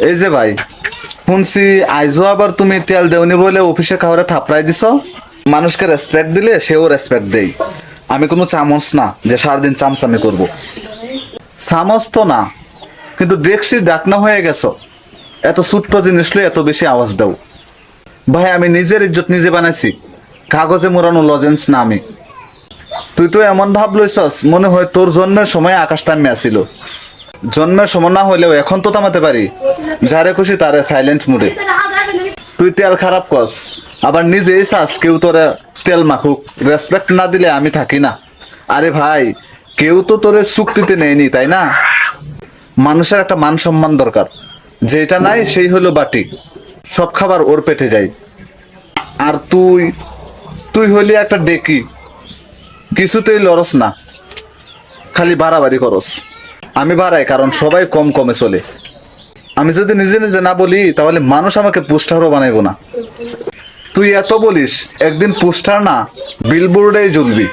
এই যে ভাই, শুনছি আইজো আবার তুমি তেল দেওনি বলে অফিসে খাবারে থাপড়াই দিছ। মানুষকে রেসপেক্ট দিলে সেও রেসপেক্ট দেই। আমি কোনো চামচ না যে সারাদিন চামচামি করব। চামচ তো না, কিন্তু দেখছি ডাকনা হয়ে গেছো। এত ছোট্ট জিনিস লই এত বেশি আওয়াজ দাও। ভাই আমি নিজের ইজ্জত নিজে বানাইছি, কাগজে মোড়ানো লজেন্স না আমি। তুই তো এমন ভাব লইছস মনে হয় তোর জন্মের সময় আকাশ তামে আসিল। জন্মের সময় না হইলেও এখন তো থামাতে পারি, যারে খুশি তারে সাইলেন্ট মুডে। তুই তেল খারাপ কস, আবার নিজেই চাস কেউ তোরে তেল মাখুক। রেসপেক্ট না দিলে আমি থাকি না। আরে ভাই, কেউ তো তোরে চুক্তিতে নেয়নি, তাই না? মানুষের একটা মান সম্মান দরকার, যেটা নাই সেই হলো বাটি। সব খাবার ওর পেটে যায়। আর তুই তুই হলি একটা ডেকি, কিছুতেই লরস না, খালি বাড়াবাড়ি করস। আমি বাড়াই কারণ সবাই কম কমে চলে। আমি যদি নিজে নিজে না বলি তাহলে মানুষ আমাকে পোস্টারও বানাইবো না। তুই এত বলিস, একদিন পোস্টার না বিলবোর্ডেই জ্বলবি।